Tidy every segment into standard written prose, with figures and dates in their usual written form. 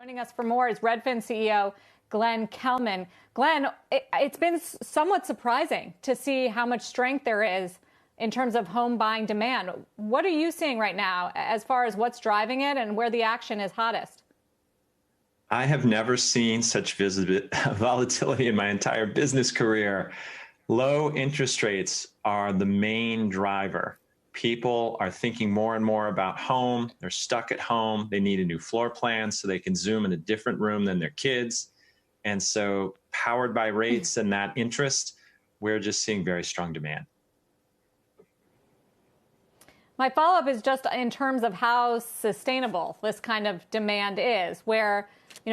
Joining us for more is Redfin CEO Glenn Kelman. Glenn, it's been somewhat surprising to see how much strength there is in terms of home buying demand. What are you seeing right now as far as what's driving it and where the action is hottest? I have never seen such volatility in my entire business career. Low interest rates are the main driver. People are thinking more and more about home. They're stuck at home. They need a new floor plan so they can Zoom in a different room than their kids. And so, powered by rates and that interest, we're just seeing very strong demand. My follow-up is just in terms of how sustainable this kind of demand is, where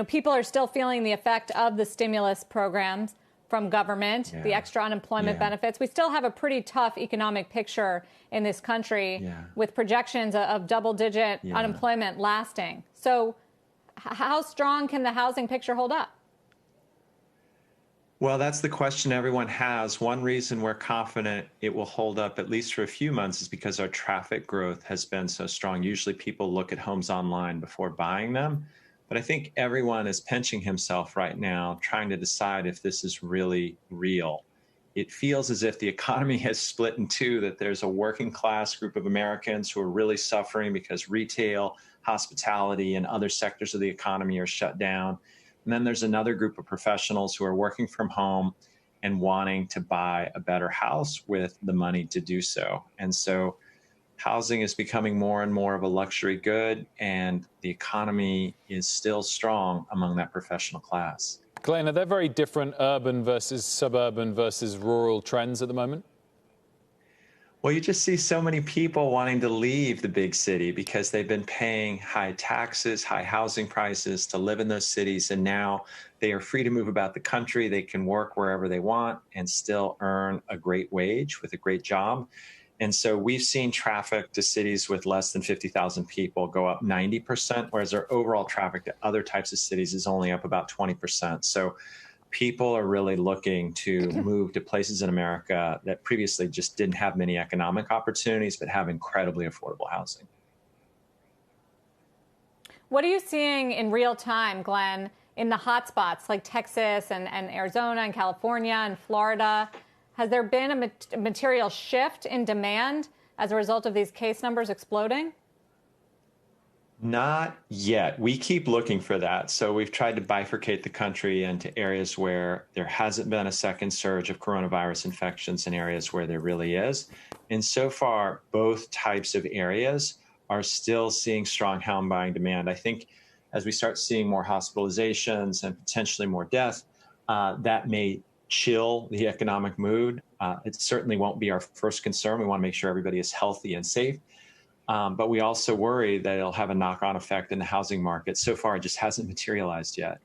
people are still feeling the effect of the stimulus programs from government, the extra unemployment benefits. We still have a pretty tough economic picture in this country with projections of double-digit unemployment lasting. So how strong can the housing picture hold up? Well, that's the question everyone has. One reason we're confident it will hold up at least for a few months is because our traffic growth has been so strong. Usually people look at homes online before buying them. But I think everyone is pinching himself right now, trying to decide if this is really real. It feels as if the economy has split in two, that there's a working class group of Americans who are really suffering because retail, hospitality, and other sectors of the economy are shut down. And then there's another group of professionals who are working from home and wanting to buy a better house with the money to do so. And so housing is becoming more and more of a luxury good, and the economy is still strong among that professional class. Glenn, are there very different urban versus suburban versus rural trends at the moment? Well, you just see so many people wanting to leave the big city because they've been paying high taxes, high housing prices to live in those cities, and now they are free to move about the country. They can work wherever they want and still earn a great wage with a great job. And so we've seen traffic to cities with less than 50,000 people go up 90%, whereas our overall traffic to other types of cities is only up about 20%. So people are really looking to move to places in America that previously just didn't have many economic opportunities, but have incredibly affordable housing. What are you seeing in real time, Glenn, in the hotspots like Texas and Arizona and California and Florida? Has there been a material shift in demand as a result of these case numbers exploding? Not yet. We keep looking for that. So we've tried to bifurcate the country into areas where there hasn't been a second surge of coronavirus infections and areas where there really is. And so far, both types of areas are still seeing strong home buying demand. I think as we start seeing more hospitalizations and potentially more death, that may chill the economic mood. It certainly won't be our first concern. We want to make sure everybody is healthy and safe. But we also worry that it'll have a knock-on effect in the housing market. So far, it just hasn't materialized yet.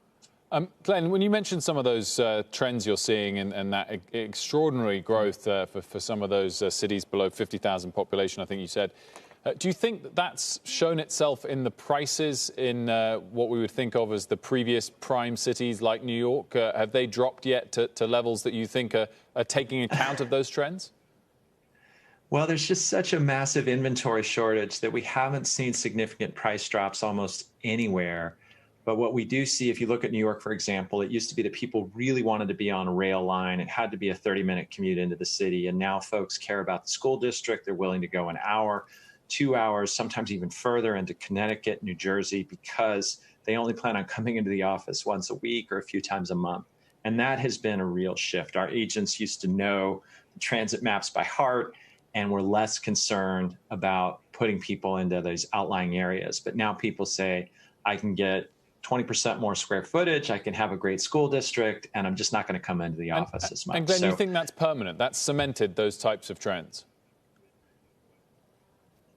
Glenn, when you mentioned some of those trends you're seeing and that extraordinary growth for some of those cities below 50,000 population, I think you said, do you think that that's shown itself in the prices in what we would think of as the previous prime cities like New York? Have they dropped yet to levels that you think are taking account of those trends? Well, there's just such a massive inventory shortage that we haven't seen significant price drops almost anywhere. But what we do see, if you look at New York, for example, it used to be that people really wanted to be on a rail line. It had to be a 30-minute commute into the city. And now folks care about the school district. They're willing to go an hour, 2 hours, sometimes even further into Connecticut, New Jersey, because they only plan on coming into the office once a week or a few times a month. And that has been a real shift. Our agents used to know the transit maps by heart, and we're less concerned about putting people into those outlying areas. But now people say, I can get 20% more square footage, I can have a great school district, and I'm just not going to come into the office as much. And Glenn, you think that's permanent? That's cemented those types of trends?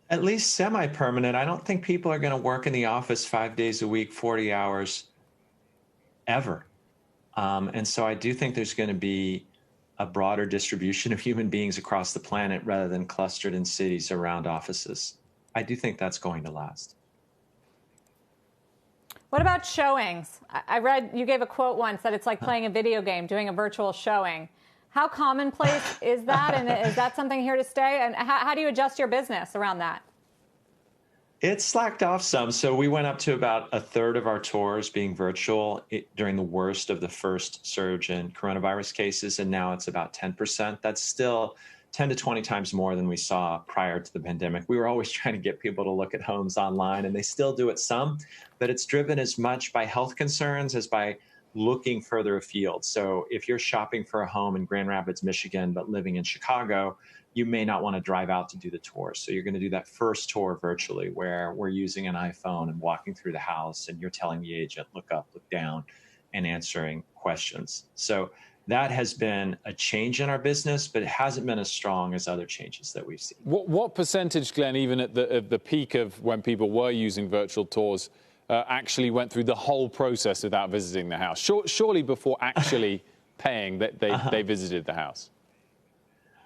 At least semi-permanent. I don't think people are going to work in the office 5 days a week, 40 hours, ever. And so I do think there's going to be a broader distribution of human beings across the planet rather than clustered in cities around offices. I do think that's going to last. What about showings? I read you gave a quote once that it's like playing a video game, doing a virtual showing. How commonplace is that? And is that something here to stay? And how do you adjust your business around that? It's slacked off some. So we went up to about a third of our tours being virtual during the worst of the first surge in coronavirus cases, and now it's about 10%. That's still 10 to 20 times more than we saw prior to the pandemic. We were always trying to get people to look at homes online, and they still do it some, but it's driven as much by health concerns as by looking further afield. So if you're shopping for a home in Grand Rapids, Michigan, but living in Chicago, you may not want to drive out to do the tour. So you're going to do that first tour virtually, where we're using an iPhone and walking through the house, and you're telling the agent, look up, look down, and answering questions. So that has been a change in our business, but it hasn't been as strong as other changes that we've seen. What percentage, Glenn, even at the peak of when people were using virtual tours, actually went through the whole process without visiting the house? Surely before actually paying, they visited the house.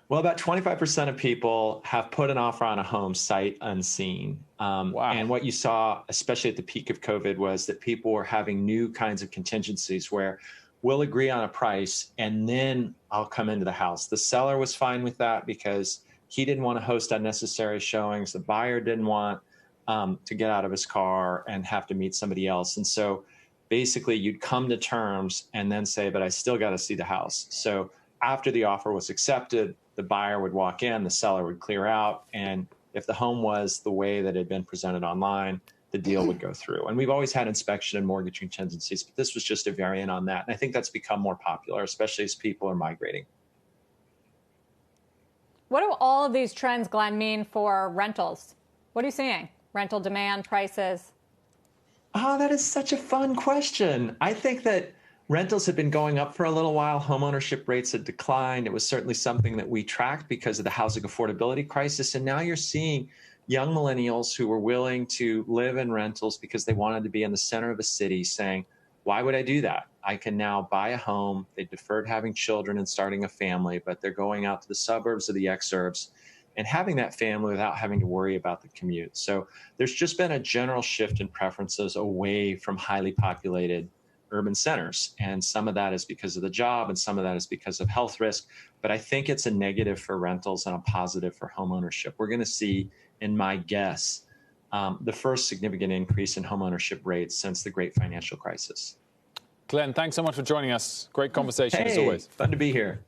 Well, about 25% of people have put an offer on a home sight unseen. Wow. And what you saw, especially at the peak of COVID, was that people were having new kinds of contingencies where we'll agree on a price and then I'll come into the house. The seller was fine with that because he didn't want to host unnecessary showings. The buyer didn't want to get out of his car and have to meet somebody else. And so basically you'd come to terms and then say, but I still got to see the house. So after the offer was accepted, the buyer would walk in, the seller would clear out, and if the home was the way that it had been presented online, the deal would go through. And we've always had inspection and mortgage contingencies, but this was just a variant on that. And I think that's become more popular, especially as people are migrating. What do all of these trends, Glenn, mean for rentals? What are you seeing? Rental demand, prices? Oh, that is such a fun question. I think that rentals had been going up for a little while. Homeownership rates had declined. It was certainly something that we tracked because of the housing affordability crisis. And now you're seeing young millennials who were willing to live in rentals because they wanted to be in the center of a city saying, why would I do that? I can now buy a home. They deferred having children and starting a family, but they're going out to the suburbs or the exurbs and having that family without having to worry about the commute. So there's just been a general shift in preferences away from highly populated urban centers. And some of that is because of the job and some of that is because of health risk. But I think it's a negative for rentals and a positive for home ownership. We're going to see, in my guess, the first significant increase in home ownership rates since the great financial crisis. Glenn, thanks so much for joining us. Great conversation as always. Fun to be here.